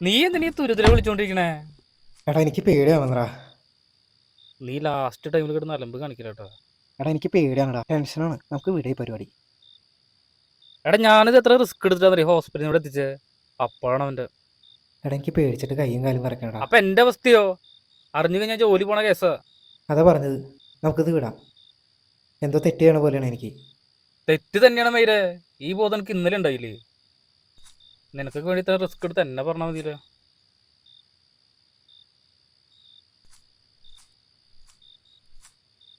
നീ എന്തിനീ തുരുതിരെ വിളിച്ചോണ്ടിരിക്കണേ? എടാ എനിക്ക് പേടിയാവുന്നടാ. നീ ലാസ്റ്റ് ടൈമിൽ കിടന്ന് അലമ്പ് കാണിക്കലട്ടോ. എടാ എനിക്ക് പേടിയാണെടാ, ടെൻഷനാണ്. നമുക്ക് വിടേ പരിപാടി. എടാ ഞാനിത് എത്ര റിസ്ക് എടുത്തിട്ടാ ഹോസ്പിറ്റലിൽ ഇവിടെ എത്തിച്ചേ. അപ്പോഴാണ് അവന്റെ. എടാ എനിക്ക് പേടിച്ചിട്ട് കയ്യും കാലും വരക്കണടാ. അപ്പൊ എന്റെ അവസ്ഥയോ? അറിഞ്ഞു കഴിഞ്ഞാൽ ജോലി പോണ കേസാ. അതാ പറഞ്ഞത്, നമുക്കിത് വിടാം. എന്തോ തെറ്റ് ചെയ്യണ പോലെയാണ് എനിക്ക്. തെറ്റ് തന്നെയാണ് മൈരെ. ഈ ബോധം എനിക്ക് ഇന്നലെ ഉണ്ടായില്ലേ. നിനക്കൊക്കെ വേണ്ടി ഇത്ര റിസ്ക് എടുത്ത് എന്നെ പറഞ്ഞാൽ മതിയില്ല.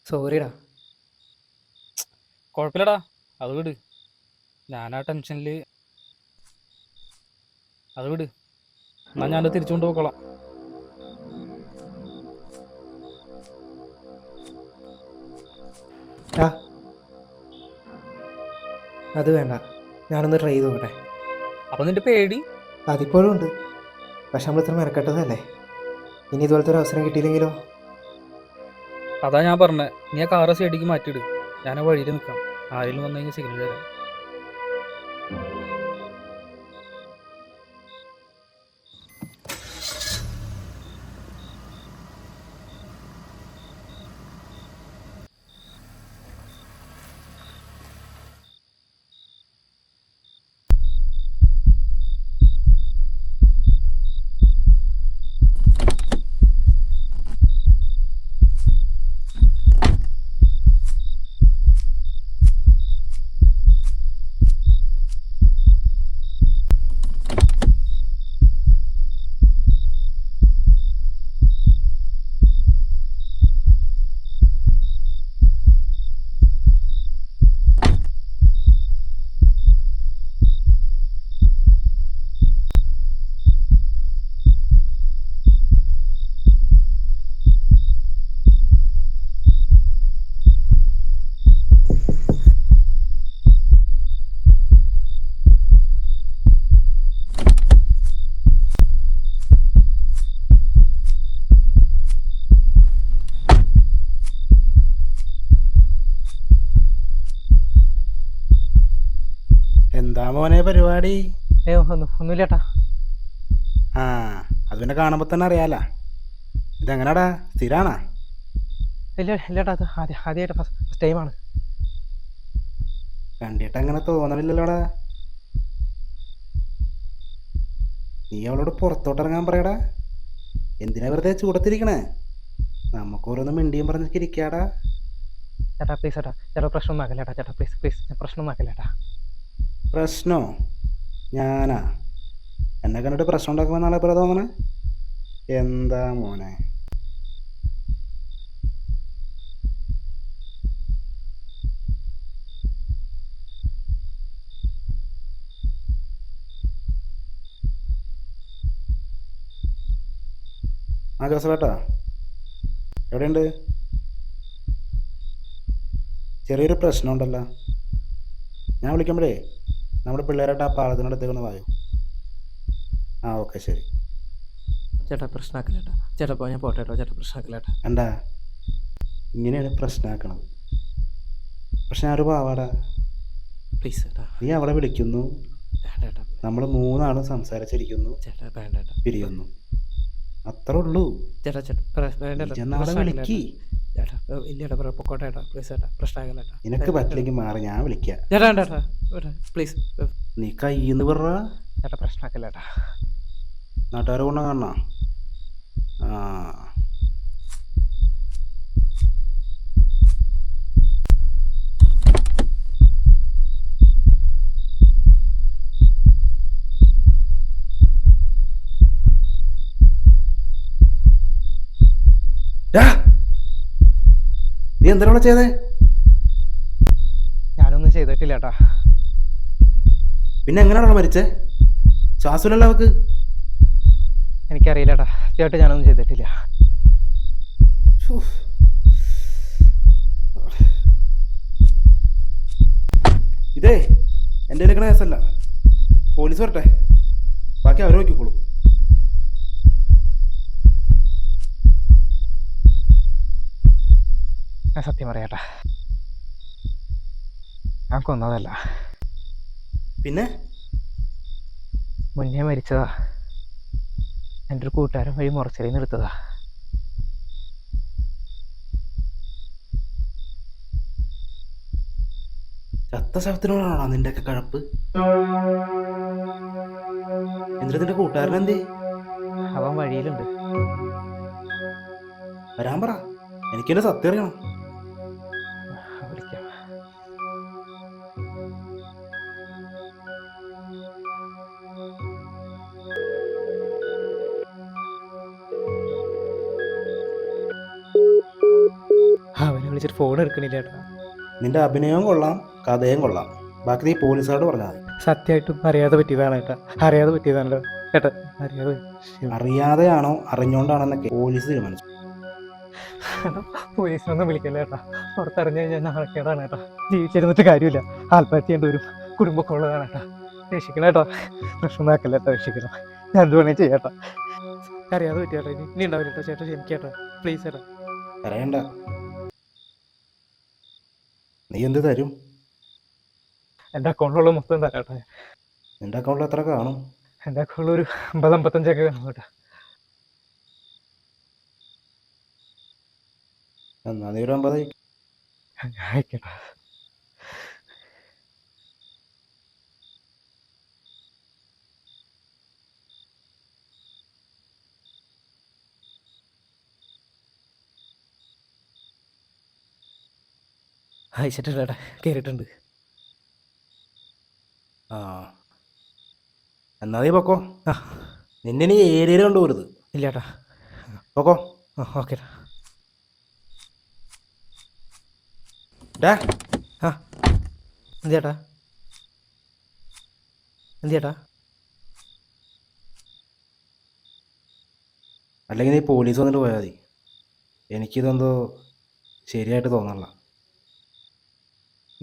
സോറിടാ. കുഴപ്പമില്ലടാ, അത് വിട്. ഞാനാ ടെൻഷനിൽ. അത് വിട്. എന്നാ ഞാനത് തിരിച്ചുകൊണ്ട് പോയിക്കോളാം. ആ അത് വേണ്ട, ഞാനൊന്ന് ട്രൈ ചെയ്ത് നോക്കട്ടെ. അപ്പൊ നിന്റെ പേടി? അതിപ്പോഴും ഉണ്ട്, പക്ഷെ നമ്മൾ ഇത്ര മെനക്കെട്ടതല്ലേ. ഇനി ഇതുപോലത്തെ ഒരു അവസരം കിട്ടിയില്ലെങ്കിലോ? അതാ ഞാൻ പറഞ്ഞേ, നീ ആ കാറ് സൈഡിലേക്ക് മാറ്റിയിട്. ഞാൻ ആ വഴിയിൽ നിൽക്കാം. ആരെങ്കിലും വന്നു കഴിഞ്ഞാൽ സിഗ്നൽ തരാം. എന്താ മോനെ പരിപാടി? ഒന്നുമില്ല ചേട്ടാ. ആ അത് പിന്നെ കാണുമ്പോൾ തന്നെ അറിയാലോ. ഇതെങ്ങനാടാ, സ്ഥിരാണാ? ഇല്ല ഇല്ല ചേട്ടാ, അത് ആദ്യമായിട്ട് ഫസ്റ്റ് ടൈമാണ്. കണ്ടിട്ട് അങ്ങനെ തോന്നണില്ലല്ലോടാ. നീ അവളോട് പുറത്തോട്ടിറങ്ങാൻ പറയടാ. എന്തിനാ വെറുതെ ചൂടത്തിരിക്കണേ? നമുക്ക് ഓരോന്ന് മിണ്ടിയും പറഞ്ഞൊക്കെ ഇരിക്കാടാ. ചേട്ടാ പ്ലീസ് ചേട്ടാ, ചേട്ടാ പ്രശ്നം ഒന്നാക്കല്ല ചേട്ടാ. ചേട്ടാ പ്ലീസ് പ്ലീസ്, പ്രശ്നം ഒന്നാക്കല്ല ചേട്ടാ. പ്രശ്നോ? ഞാനാ? എന്നെ കണ്ടിട്ട് പ്രശ്നം ഉണ്ടാക്കുമെന്നാണ് ഇപ്പോൾ തോന്നണേ. എന്താ മോനെ? ആ ജോസഫേട്ടാ, എവിടെയുണ്ട്? ചെറിയൊരു പ്രശ്നമുണ്ടല്ലോ. ഞാൻ വിളിക്കുമ്പോഴേ നമ്മുടെ പിള്ളേരായിട്ട് ആ പാളത്തിനടുത്തേക്കൊന്ന് വായോ. ആ ഓക്കെ ശരി. ചേട്ടാ പ്രശ്നമാക്കല്ല ചേട്ടാ. ചേട്ടാ പോ, ഞാൻ പോട്ടെ കേട്ടോ. ചേട്ടാ പ്രശ്നമാക്കല്ല ചേട്ടാ. എന്താ ഇങ്ങനെയാണ് പ്രശ്നമാക്കണത്? പക്ഷെ ഞാനൊരു പാവാടാ. പ്ലീസ് ചേട്ടാ. നീ അവളെ വിളിക്കുന്നു, വേണ്ട ചേട്ടാ. നമ്മൾ മൂന്നാളും സംസാരിച്ചിരിക്കുന്നു, ചേട്ടാ വേണ്ട ചേട്ടാ. പിരിയുന്നു. അത്രേ ഉള്ളൂ. ചേട്ടാ ചേട്ടാ വേണ്ട ചേട്ടാ. നാളെ വിളിക്ക്. ചേട്ടാ ഇല്ല ചേട്ടാ, പൊക്കോട്ടെ ചേട്ടാ. പ്ലീസ് ചേട്ടാ, പ്രശ്നമാക്കല്ല ചേട്ടാ. നിനക്ക് പറ്റില്ലെങ്കിൽ മാറി, ഞാൻ വിളിക്കാം. ചേട്ടാ വേണ്ട ചേട്ടാ, പ്ലീസ്. നീ കയ്യിന്ന് പറ. ചേട്ടാ പ്രശ്നമാക്കല്ല ചേട്ടാ. നാട്ടുകാരെ കൊണ്ട കാണണ. ആ നീ എന്തിനാ ചെയ്തേ? ഞാനൊന്നും ചെയ്തിട്ടില്ല ചേട്ടാ. പിന്നെ എങ്ങനെയാണോ മരിച്ചേ? ശ്വാസമില്ലല്ലോ അവക്ക്. എനിക്കറിയില്ല ചേട്ടാ, ചേട്ടാ ഞാനൊന്നും ചെയ്തിട്ടില്ല. ഇതേ എൻ്റെ എടുക്കണ കേസല്ല. പോലീസ് വരട്ടെ, ബാക്കി അവർ നോക്കിക്കോളൂ. ഞാൻ സത്യം പറയാട്ടാ, ഞാൻ കൊന്നതല്ല. പിന്നെ മുന്നേ മരിച്ചതാ. എൻ്റെ ഒരു കൂട്ടുകാരൻ വഴി മുറച്ചറിയിൽ നിന്ന് എടുത്തതാ. ചത്ത ശവത്തിനോടാണോ നിന്റെ ഒക്കെ കഴപ്പ്? എന്നിട്ട് നിന്റെ കൂട്ടുകാരൻ എന്തേ? അവൻ വഴിയിലുണ്ട്. വരാൻ പറ, എനിക്കെന്നെ സത്യം അറിയണം. വിളിക്കാം. അവനെ വിളിച്ചിട്ട് ഫോൺ എടുക്കണില്ല ചേട്ടാ. നിന്റെ അഭിനയവും കൊള്ളാം, കഥയും കൊള്ളാം. ബാക്കി നീ പോലീസുകാരോട് പറഞ്ഞാൽ മതി. സത്യമായിട്ടും അറിയാതെ പറ്റിയതാണ് ചേട്ടാ. അറിയാതെ പറ്റിയതാണല്ലോ ചേട്ടാ. അറിയാതെ അറിയാതെയാണോ അറിഞ്ഞോണ്ടാണോ എന്നൊക്കെ പോലീസ് തീരുമാനിച്ചു. പോലീസിനൊന്നും വിളിക്കല്ല ചേട്ടാ. പുറത്തിറങ്ങി കഴിഞ്ഞാൽ നാണക്കേടാണ് ചേട്ടാ. ജീവിച്ചിരുന്നിട്ട് കാര്യമില്ല. ആത്മഹത്യ ചെയ്യേണ്ട ഒരു കുടുംബമൊക്കെ ഉള്ളതാണ് ചേട്ടാ. രക്ഷിക്കണം ചേട്ടാ. പ്രശ്നമാക്കല്ല ചേട്ടാ. രക്ഷിക്കണം. ഞാൻ എന്ത് വേണേ ചെയ്യാട്ടാ. അറിയാതെ പറ്റിയാട്ടാ. ഇനി ഉണ്ടാവില്ല ചേട്ടാ. ചേട്ടാ ക്ഷമിക്കാട്ടാ. പ്ലീസ് ചേട്ടാ. അറിയണ്ട. നീ എന്ത് തരും? എൻ്റെ അക്കൗണ്ടിലുള്ള മൊത്തം തരാട്ടാ. നിന്റെ അക്കൗണ്ടിൽ എത്ര കാണും? എൻ്റെ അക്കൗണ്ടിൽ ഒരു 50-55 കാണും കേട്ടോ. എന്നാ നീ ഒരു 50 അയക്കട്ടാ. അയച്ചിട്ടില്ല ചേട്ടാ. കയറിയിട്ടുണ്ട്. ആ എന്നാ നീ പൊക്കോ. ആ നിന്നെ നീ ഏരിയയിൽ കൊണ്ടുപോരുത്. ഇല്ല ചേട്ടാ. പൊക്കോ. ആ ഓക്കെ. ഡാ ആ എന്ത് ചേട്ടാ? എന്ത് ചേട്ടാ? അല്ലെങ്കിൽ നീ പോലീസ് വന്നിട്ട് പോയാൽ മതി. എനിക്കിതെന്തോ ശരിയായിട്ട് തോന്നണില്ല.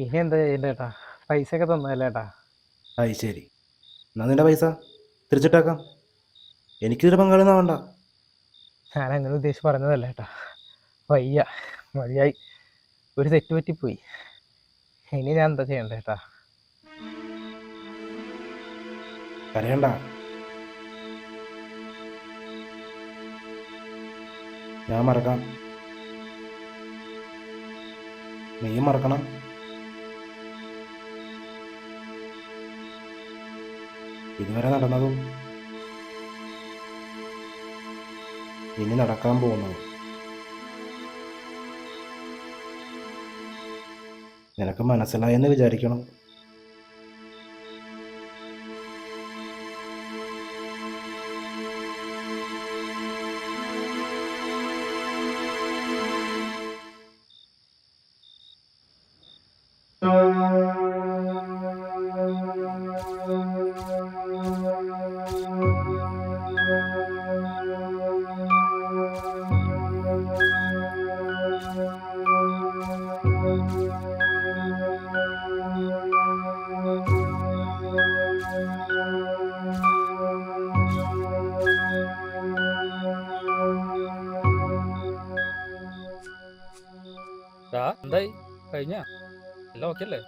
ഇനി എന്താ ചെയ്യണ്ട ചേട്ടാ? പൈസ ഒക്കെ തന്നതല്ലേ ചേട്ടാ? ആയി ശരി. എന്നാ നിന്റെ പൈസ തിരിച്ചിട്ടേക്കാം. എനിക്കിതിൽ പങ്കാളിയൊന്നും വേണ്ട. ഞാൻ അങ്ങനെ ഉദ്ദേശിച്ച് പറഞ്ഞതല്ല ചേട്ടാ. വയ്യ, മതിയായി. ഒരു തെറ്റ് പറ്റിപ്പോയി. ഇനി ഞാൻ എന്താ ചെയ്യണ്ട ചേട്ടാ? കരയണ്ട. ഞാൻ മറക്കാം. നീയും മറക്കണം. ഇതുവരെ നടന്നതും ഇനി നടക്കാൻ പോകുന്നതും നിനക്ക് മനസ്സിലായെന്ന് വിചാരിക്കണം. എന്തായി കഴിഞ്ഞ എല്ലാം ഓക്കെ അല്ലേ?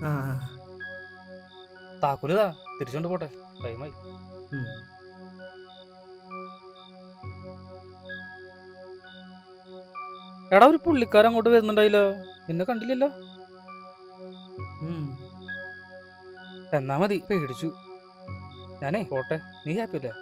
ആ താക്കൂലിതാ തിരിച്ചോണ്ട് പോട്ടെ. ടൈമായി. എടാ ഒരു പുള്ളിക്കാരൻ അങ്ങോട്ട് വരുന്നുണ്ടായില്ലോ. നിന്നെ കണ്ടില്ലല്ലോ. എന്നാ മതി, പേടിച്ചു. ഞാനേ പോട്ടെ. നീ ഹാപ്പി അല്ലേ?